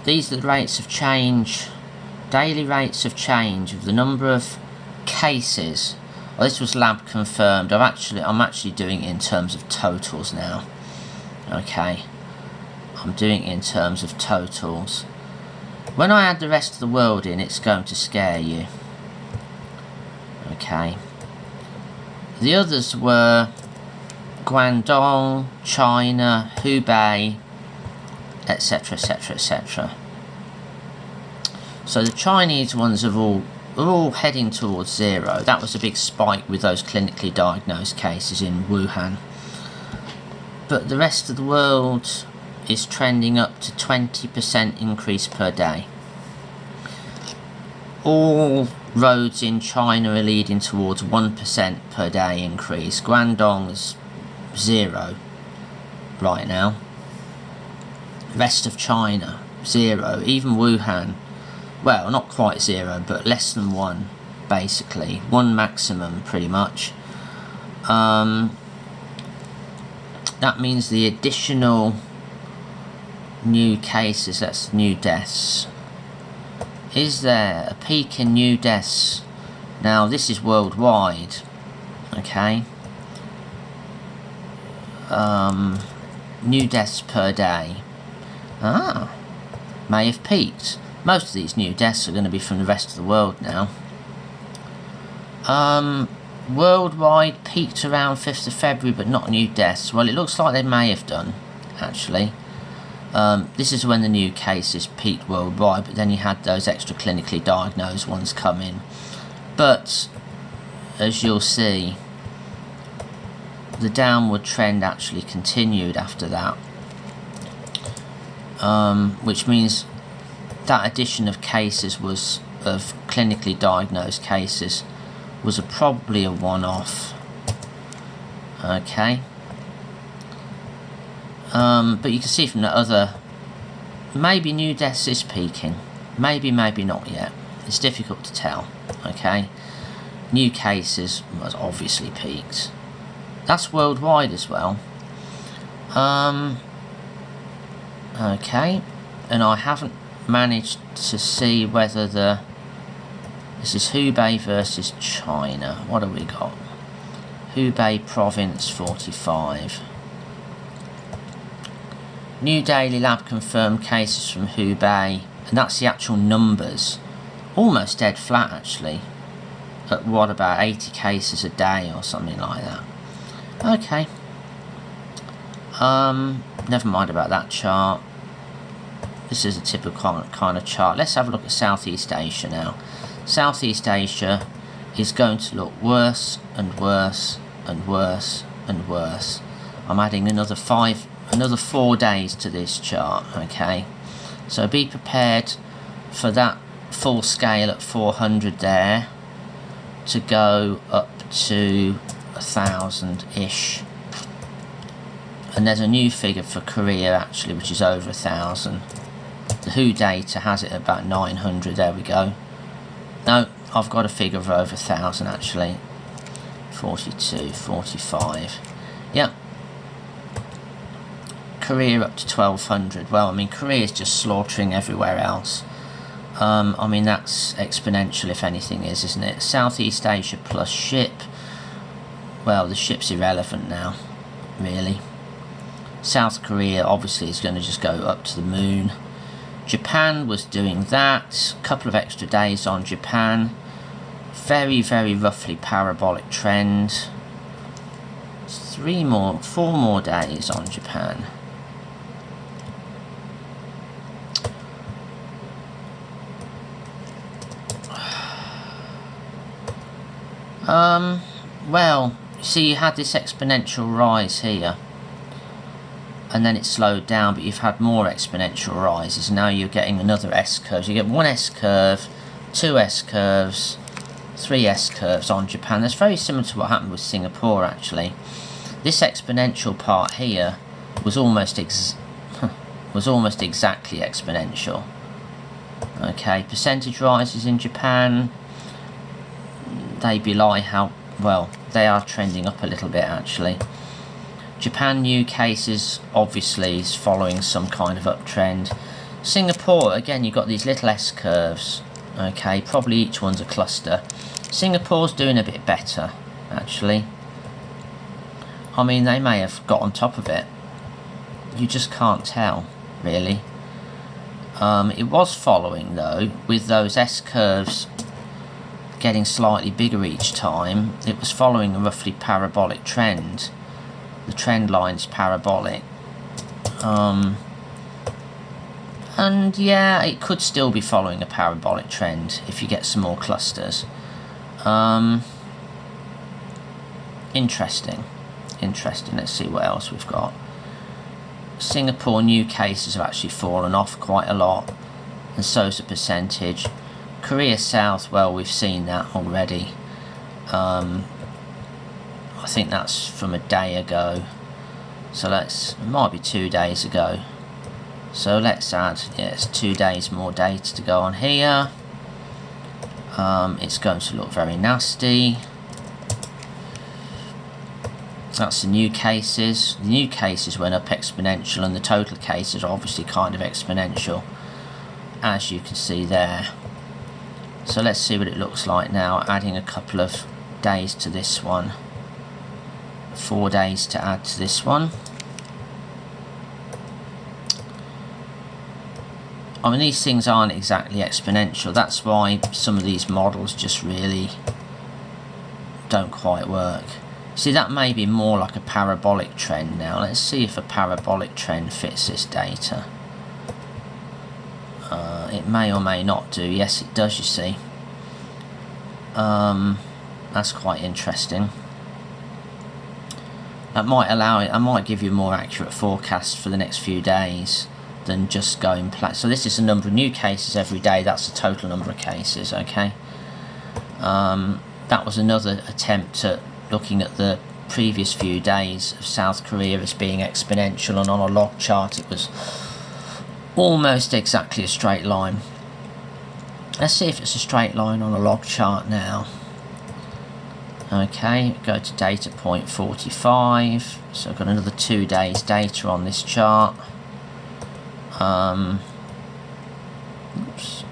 these are the rates of change, daily rates of change of the number of cases. Well, this was lab confirmed. I'm actually doing it in terms of totals now. Okay, I'm doing it in terms of totals. When I add the rest of the world in, it's going to scare you. Okay. The others were Guangdong, China, Hubei, etc, etc, etc. So the Chinese ones are all heading towards zero. That was a big spike with those clinically diagnosed cases in Wuhan. But the rest of the world is trending up to 20% increase per day. All roads in China are leading towards 1% per day increase. Guangdong's 0 right now. Rest of China 0. Even Wuhan, well, not quite 0, but less than 1, basically 1 maximum, pretty much. That means the additional new cases, that's new deaths. Is there a peak in new deaths? Now this is worldwide, okay. New deaths per day. May have peaked. Most of these new deaths are going to be from the rest of the world now. Worldwide peaked around 5th of February, but not new deaths. Well, it looks like they may have done, actually. This is when the new cases peaked worldwide, but then you had those extra clinically diagnosed ones come in. But, as you'll see, the downward trend actually continued after that. Which means that addition of cases of clinically diagnosed cases was probably a one-off. Okay. But you can see from the other, maybe new deaths is peaking. Maybe not yet. It's difficult to tell. Okay. New cases was obviously peaked. That's worldwide as well. Okay. And I haven't managed to see whether this is Hubei versus China. What have we got? Hubei province 45. New daily lab confirmed cases from Hubei, and that's the actual numbers. Almost dead flat actually. At what, about 80 cases a day or something like that. Okay. Never mind about that chart. This is a typical kind of chart. Let's have a look at Southeast Asia now. Southeast Asia is going to look worse and worse and worse and worse. I'm adding another 4 days to this chart, okay? So be prepared for that full scale at 400 there to go up to 1,000-ish. And there's a new figure for Korea actually, which is over 1,000. The WHO data has it about 900, there we go. No, I've got a figure of over 1,000 actually. 42, 45. Yep. Korea up to 1,200. Well, I mean, Korea is just slaughtering everywhere else. I mean, that's exponential if anything is, isn't it? Southeast Asia plus ship. Well, the ship's irrelevant now, really. South Korea obviously is going to just go up to the moon. Japan was doing that. A couple of extra days on Japan. Very, very roughly parabolic trend. 4 more days on Japan. Well, see, you had this exponential rise here, and then it slowed down, but you've had more exponential rises. Now you're getting another S-curve. You get 1 S-curve, 2 S-curves, 3 S-curves on Japan. That's very similar to what happened with Singapore, actually. This exponential part here was almost exactly exponential. Okay, percentage rises in Japan, they belie how, well, they are trending up a little bit actually. Japan new cases obviously is following some kind of uptrend. Singapore, again, you've got these little S curves. Okay, probably each one's a cluster. Singapore's doing a bit better, actually. I mean, they may have got on top of it. You just can't tell, really. It was following, though, with those S curves getting slightly bigger each time. It was following a roughly parabolic trend. The trend line's parabolic. And yeah, it could still be following a parabolic trend if you get some more clusters. Interesting. Let's see what else we've got. Singapore new cases have actually fallen off quite a lot, and so's the percentage. Korea South, well, we've seen that already. I think that's from a day ago, so it might be 2 days ago. So let's add, it's 2 days more data to go on here. It's going to look very nasty. That's the new cases. The new cases went up exponential, and the total cases are obviously kind of exponential, as you can see there. So let's see what it looks like now, adding a couple of days to this one. 4 days to add to this one. I mean, these things aren't exactly exponential. That's why some of these models just really don't quite work. See, that may be more like a parabolic trend now. Let's see if a parabolic trend fits this data. It may or may not do. Yes, it does, you see. That's quite interesting. That might allow it. I might give you a more accurate forecast for the next few days than just going so this is the number of new cases every day. That's the total number of cases. Okay. That was another attempt at looking at the previous few days of South Korea as being exponential, and on a log chart it was almost exactly a straight line. Let's see if it's a straight line on a log chart now. Okay, go to data point 45. So I've got another 2 days data on this chart. Oops.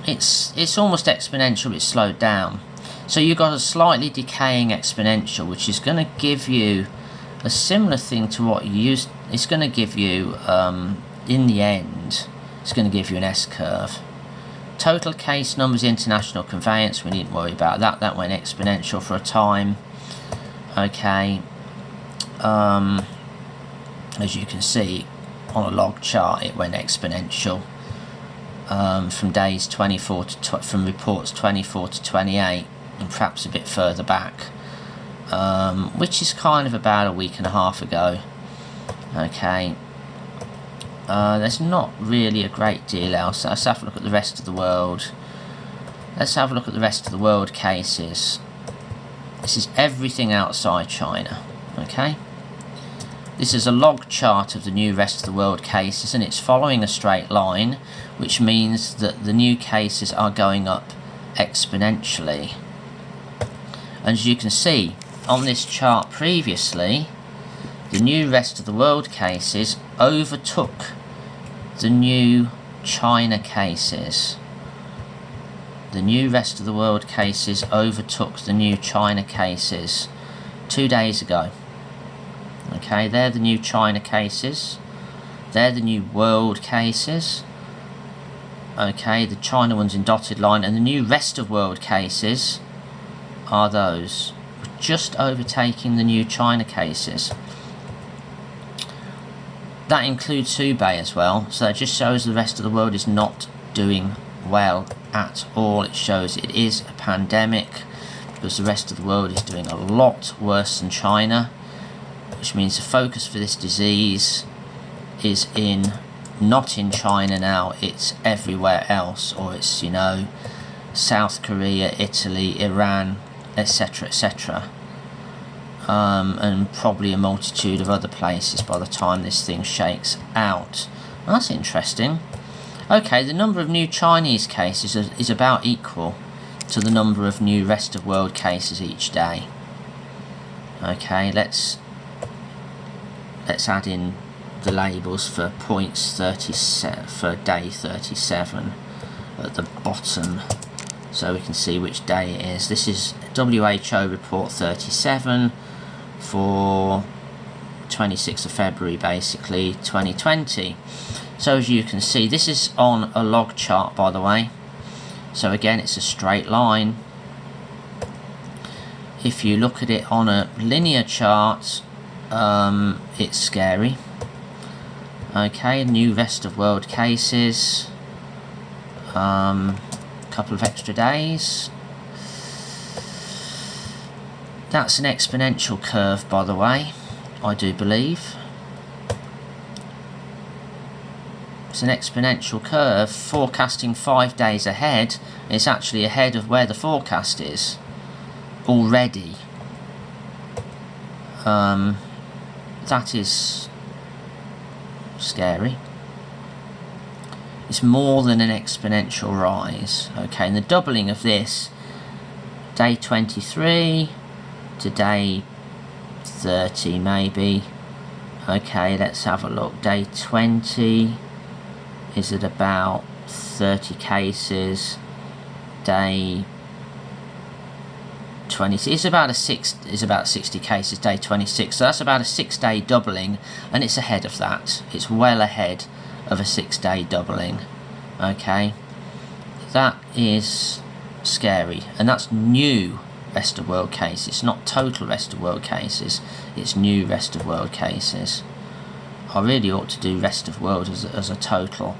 It's almost exponential, but it's slowed down. So you've got a slightly decaying exponential, which is going to give you a similar thing to what you used. It's going to give you, in the end, it's going to give you an S-curve. Total case numbers, international conveyance, we needn't worry about that. That went exponential for a time. Okay. As you can see, on a log chart, it went exponential. From days 24 to from reports 24 to 28, and perhaps a bit further back, which is kind of about a week and a half ago. Okay, there's not really a great deal else. Let's have a look at the rest of the world. Let's have a look at the rest of the world cases. This is everything outside China. Okay. This is a log chart of the new rest of the world cases, and it's following a straight line, which means that the new cases are going up exponentially. And as you can see on this chart previously, the new rest of the world cases overtook the new China cases. The new rest of the world cases overtook the new China cases 2 days ago. Okay, they're the new China cases. They're the new world cases. Okay, the China ones in dotted line, and the new rest of world cases are those. Just overtaking the new China cases. That includes Hubei as well, so that just shows the rest of the world is not doing well at all. It shows it is a pandemic, because the rest of the world is doing a lot worse than China, which means the focus for this disease is not in China now, it's everywhere else, or it's, you know, South Korea, Italy, Iran, etc, etc, and probably a multitude of other places by the time this thing shakes out. Well, that's interesting. Okay, the number of new Chinese cases is about equal to the number of new rest of world cases each day. Okay, let's add in the labels for points 37 for day 37 at the bottom, so we can see which day it is. This is WHO report 37 for 26th of February, basically 2020. So as you can see, this is on a log chart, by the way, so again it's a straight line. If you look at it on a linear chart, it's scary. Okay, new rest of world cases, couple of extra days. That's an exponential curve, by the way, I do believe. It's an exponential curve forecasting 5 days ahead. It's actually ahead of where the forecast is already. That is scary. It's more than an exponential rise. Okay, and the doubling of this, day 23 to day 30 maybe. Okay, let's have a look. Day 20 is at about 30 cases. Day 20 is about 60 cases. Day 26, so that's about a 6-day doubling, and it's ahead of that. It's well ahead of a 6-day doubling. Okay, that is scary, and that's new rest of world cases. It's not total rest of world cases, it's new rest of world cases. I really ought to do rest of world as a total.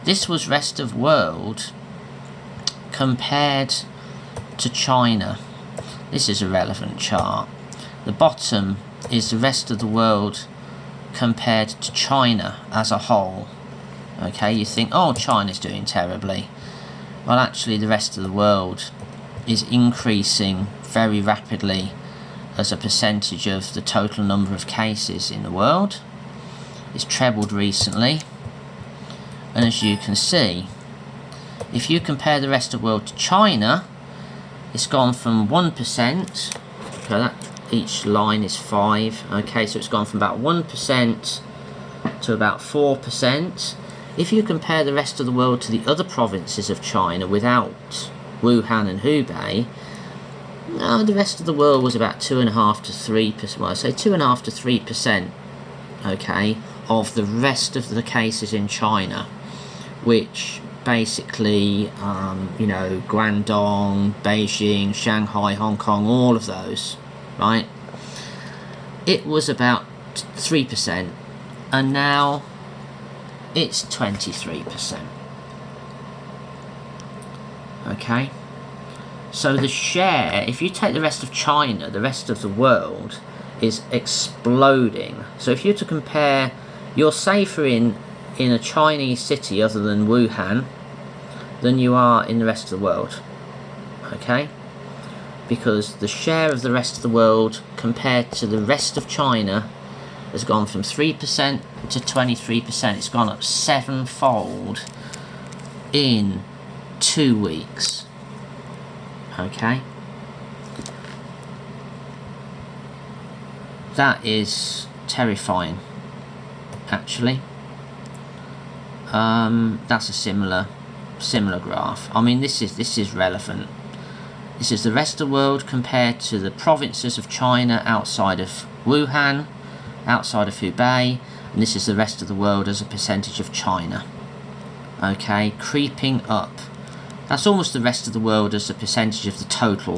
This was rest of world compared to China. This is a relevant chart. The bottom is the rest of the world compared to China as a whole. Okay, you think, oh, China's doing terribly. Well, actually the rest of the world is increasing very rapidly as a percentage of the total number of cases in the world. It's trebled recently, and as you can see, if you compare the rest of the world to China, it's gone from 1%, okay, that each line is 5, okay, so it's gone from about 1% to about 4%. If you compare the rest of the world to the other provinces of China without Wuhan and Hubei, the rest of the world was about 2.5 to 3%, well, I say 2.5 to 3%, okay, of the rest of the cases in China, which basically, you know, Guangdong, Beijing, Shanghai, Hong Kong, all of those, right? It was about 3%, and now it's 23%. Okay? So the share, if you take the rest of China, the rest of the world is exploding. So if you're to compare, you're safer in a Chinese city other than Wuhan than you are in the rest of the world. Okay? Because the share of the rest of the world compared to the rest of China has gone from 3% to 23%. It's gone up 7-fold in 2 weeks. Okay? That is terrifying, actually. That's a similar graph. I mean, this is relevant. This is the rest of the world compared to the provinces of China outside of Wuhan, outside of Hubei, and this is the rest of the world as a percentage of China. Okay, creeping up. That's almost the rest of the world as a percentage of the total